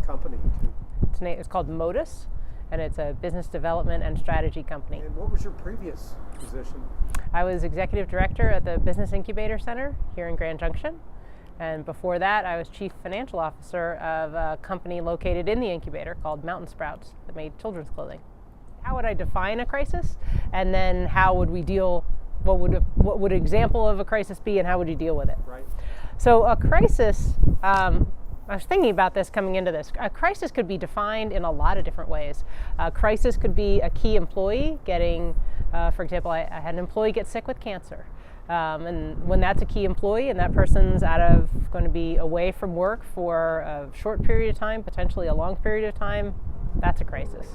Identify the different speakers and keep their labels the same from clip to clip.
Speaker 1: company too?
Speaker 2: It's called Modus, and it's a business development and strategy company.
Speaker 1: And what was your previous position?
Speaker 2: I was executive director at the Business Incubator Center here in Grand Junction. And before that, I was chief financial officer of a company located in the incubator called Mountain Sprouts that made children's clothing. How would I define a crisis? And then how would we deal, what would an example of a crisis be, and how would you deal with it?
Speaker 1: Right.
Speaker 2: So a crisis, I was thinking about this coming into this. A crisis could be defined in a lot of different ways. A crisis could be a key employee getting, for example, I had an employee get sick with cancer. And when that's a key employee and that person's going to be away from work for a short period of time, potentially a long period of time, that's a crisis.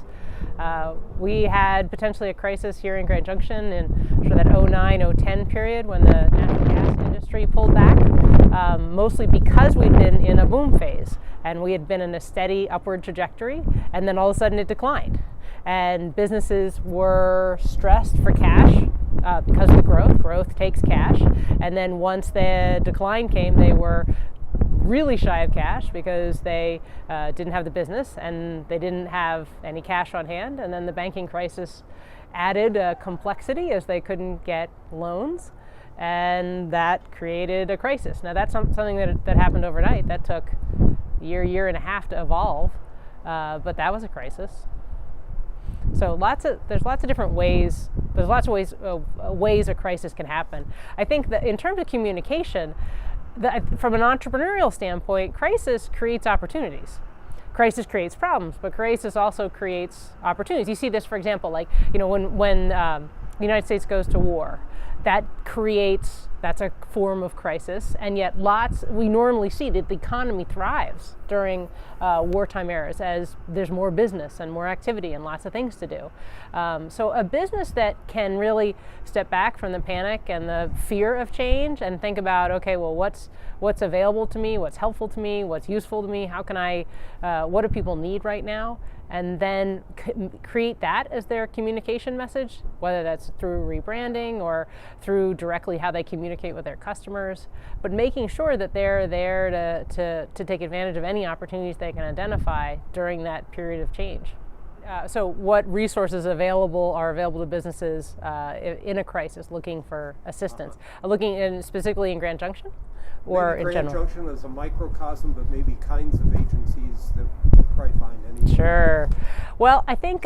Speaker 2: We had potentially a crisis here in Grand Junction in sort of that 09-010 period when the natural gas industry pulled back, mostly because we'd been in a boom phase and we had been in a steady upward trajectory, and then all of a sudden it declined. And businesses were stressed for cash because of the growth takes cash, and then once the decline came, they were really shy of cash because they didn't have the business and they didn't have any cash on hand, and then the banking crisis added complexity as they couldn't get loans, and that created a crisis. Now that's something that happened overnight. That took a year and a half to evolve, but that was a crisis. So there's lots of different ways. There's lots of ways a crisis can happen. I think that in terms of communication, from an entrepreneurial standpoint, crisis creates opportunities. Crisis creates problems, but crisis also creates opportunities. You see this, for example, like when the United States goes to war, that's a form of crisis, and yet we normally see that the economy thrives during wartime eras as there's more business and more activity and lots of things to do. So a business that can really step back from the panic and the fear of change and think about, okay, well, what's available to me, what's helpful to me, what's useful to me, what do people need right now? And then create that as their communication message, whether that's through rebranding or through directly how they communicate with their customers, but making sure that they're there to take advantage of any opportunities they can identify during that period of change. So what resources are available to businesses in a crisis looking for assistance? Looking specifically in Grand Junction? Or
Speaker 1: maybe
Speaker 2: in general?
Speaker 1: Grand Junction is a microcosm, but maybe kinds of agencies that you probably find anywhere.
Speaker 2: Sure. Well, I think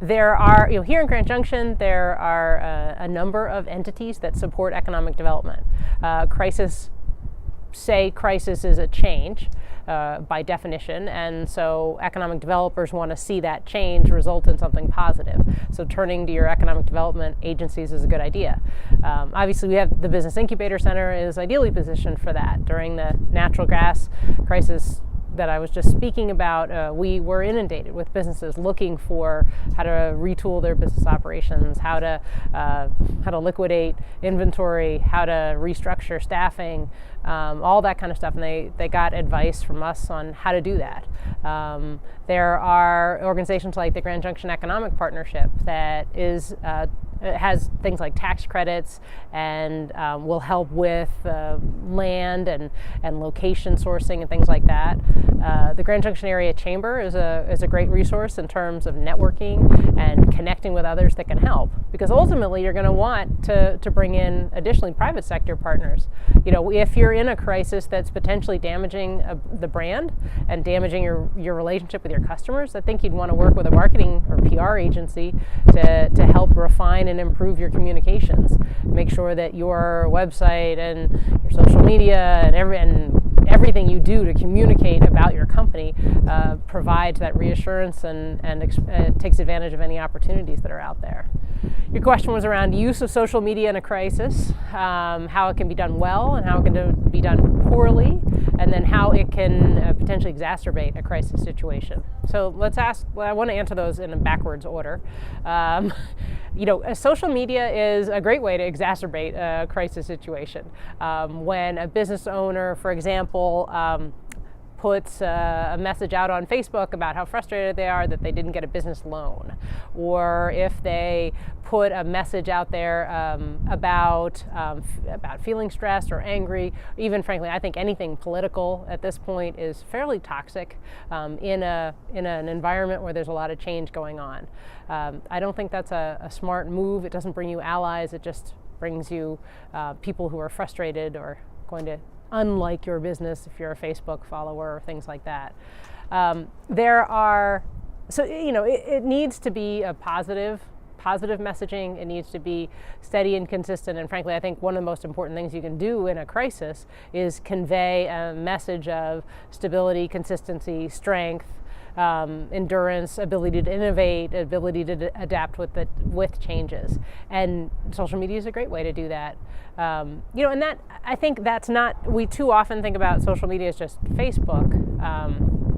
Speaker 2: there are, here in Grand Junction, there are a number of entities that support economic development. Crisis is a change by definition, and so economic developers want to see that change result in something positive. So turning to your economic development agencies is a good idea. Obviously, we have the Business Incubator Center is ideally positioned for that. During the natural gas crisis that I was just speaking about, we were inundated with businesses looking for how to retool their business operations, how to liquidate inventory, how to restructure staffing, all that kind of stuff, and they got advice from us on how to do that. There are organizations like the Grand Junction Economic Partnership that has things like tax credits and will help with land and location sourcing and things like that. The Grand Junction Area Chamber is a great resource in terms of networking and connecting with others that can help, because ultimately you're going to want to bring in additionally private sector partners. If you're in a crisis that's potentially damaging the brand and damaging your relationship with your customers, I think you'd want to work with a marketing or PR agency to help refine and improve your communications. Make sure that your website and your social media and everything you do to communicate about your company provides that reassurance and takes advantage of any opportunities that are out there. Your question was around use of social media in a crisis, how it can be done well and how it can be done poorly, and then how it can potentially exacerbate a crisis situation. So I want to answer those in a backwards order. Social media is a great way to exacerbate a crisis situation. When a business owner, for example, puts a message out on Facebook about how frustrated they are that they didn't get a business loan, or if they put a message out there about feeling stressed or angry. Even frankly, I think anything political at this point is fairly toxic in an environment where there's a lot of change going on. I don't think that's a smart move. It doesn't bring you allies. It just brings you people who are frustrated or going to unlike your business if you're a Facebook follower or things like that. It needs to be a positive messaging. It needs to be steady and consistent. And frankly, I think one of the most important things you can do in a crisis is convey a message of stability, consistency, strength, endurance, ability to innovate, ability to adapt with changes. And social media is a great way to do that. And that, I think that's not, we too often think about social media as just Facebook,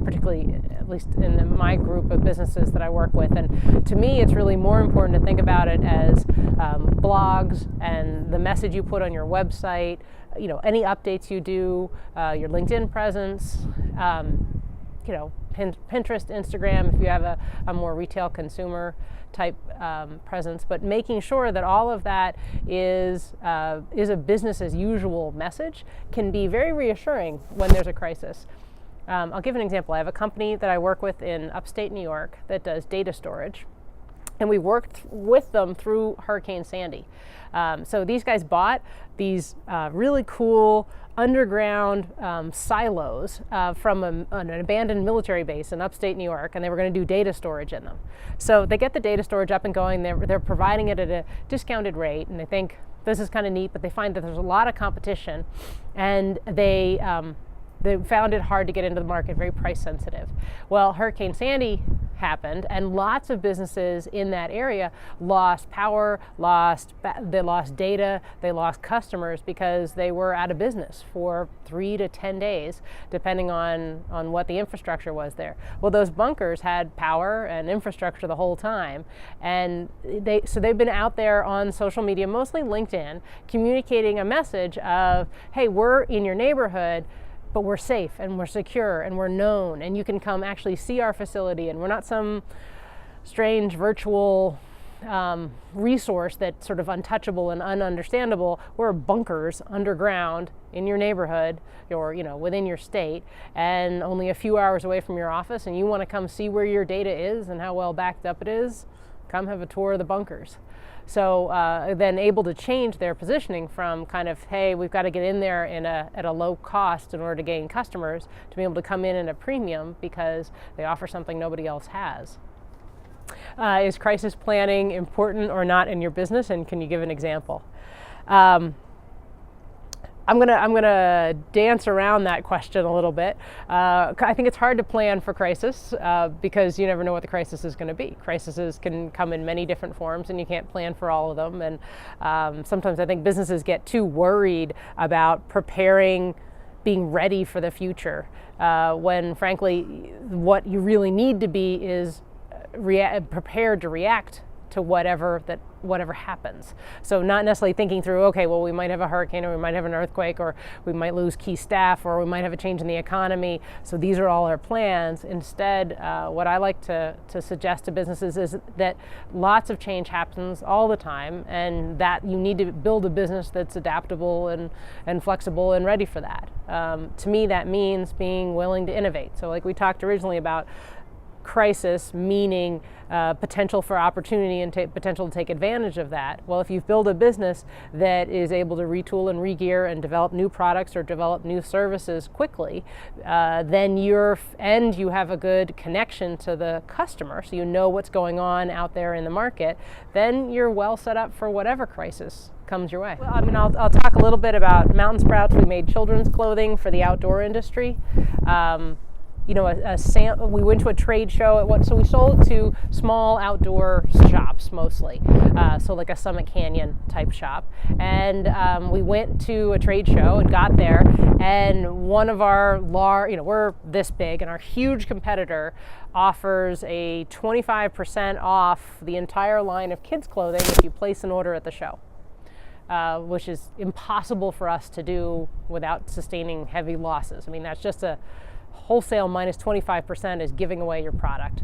Speaker 2: particularly at least in my group of businesses that I work with. And to me, it's really more important to think about it as blogs and the message you put on your website, any updates you do, your LinkedIn presence, Pinterest, Instagram, if you have a more retail consumer type presence, but making sure that all of that is a business as usual message can be very reassuring when there's a crisis. I'll give an example. I have a company that I work with in upstate New York that does data storage, and we worked with them through Hurricane Sandy. So these guys bought these really cool underground silos from an abandoned military base in upstate New York, and they were going to do data storage in them. So they get the data storage up and going. They're providing it at a discounted rate, and they think this is kind of neat, but they find that there's a lot of competition, and they found it hard to get into the market, very price sensitive. Well, Hurricane Sandy happened, and lots of businesses in that area lost power, they lost data, they lost customers because they were out of business for 3 to 10 days, depending on what the infrastructure was there. Well, those bunkers had power and infrastructure the whole time, and they've been out there on social media, mostly LinkedIn, communicating a message of, hey, we're in your neighborhood, but we're safe and we're secure and we're known, and you can come actually see our facility, and we're not some strange virtual resource that's sort of untouchable and ununderstandable. We're bunkers underground in your neighborhood or within your state, and only a few hours away from your office, and you want to come see where your data is and how well backed up it is, come have a tour of the bunkers. So then able to change their positioning from kind of, hey, we've got to get in there at a low cost in order to gain customers, to be able to come in at a premium because they offer something nobody else has. Is crisis planning important or not in your business, and can you give an example? I'm gonna dance around that question a little bit. I think it's hard to plan for crisis because you never know what the crisis is going to be. Crises can come in many different forms, and you can't plan for all of them. And sometimes I think businesses get too worried about preparing, being ready for the future, when frankly, what you really need to be is prepared to react to whatever happens. So not necessarily thinking through, okay, well, we might have a hurricane, or we might have an earthquake, or we might lose key staff, or we might have a change in the economy. So these are all our plans. Instead, what I like to suggest to businesses is that lots of change happens all the time, and that you need to build a business that's adaptable and flexible and ready for that. To me, that means being willing to innovate. So like we talked originally about crisis meaning potential for opportunity and potential to take advantage of that. Well, if you've built a business that is able to retool and regear and develop new products or develop new services quickly, then you have a good connection to the customer, so you know what's going on out there in the market, then you're well set up for whatever crisis comes your way. Well, I'll talk a little bit about Mountain Sprouts. We made children's clothing for the outdoor industry. We went to a trade show so we sold to small outdoor shops mostly, so like a Summit Canyon type shop, and we went to a trade show and got there, and one of our we're this big, and our huge competitor offers a 25% off the entire line of kids clothing if you place an order at the show. Which is impossible for us to do without sustaining heavy losses. I mean, that's just a wholesale minus 25% is giving away your product.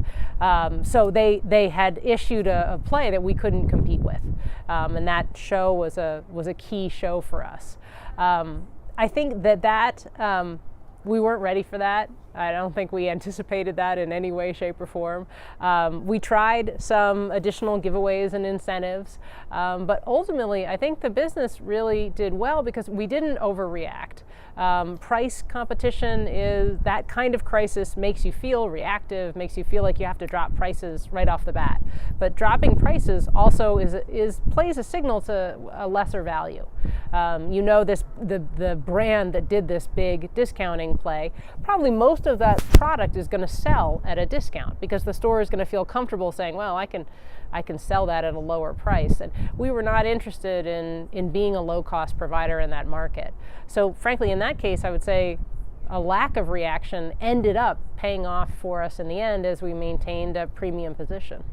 Speaker 2: So they had issued a play that we couldn't compete with, and that show was a key show for us. I think that we weren't ready for that. I don't think we anticipated that in any way, shape, or form. We tried some additional giveaways and incentives, but ultimately I think the business really did well because we didn't overreact. Price competition is that kind of crisis makes you feel reactive, makes you feel like you have to drop prices right off the bat. But dropping prices also plays a signal to a lesser value. The brand that did this big discounting play, probably most of that product is going to sell at a discount because the store is going to feel comfortable saying, well, I can sell that at a lower price. And we were not interested in being a low-cost provider in that market. So frankly, in that case, I would say a lack of reaction ended up paying off for us in the end as we maintained a premium position.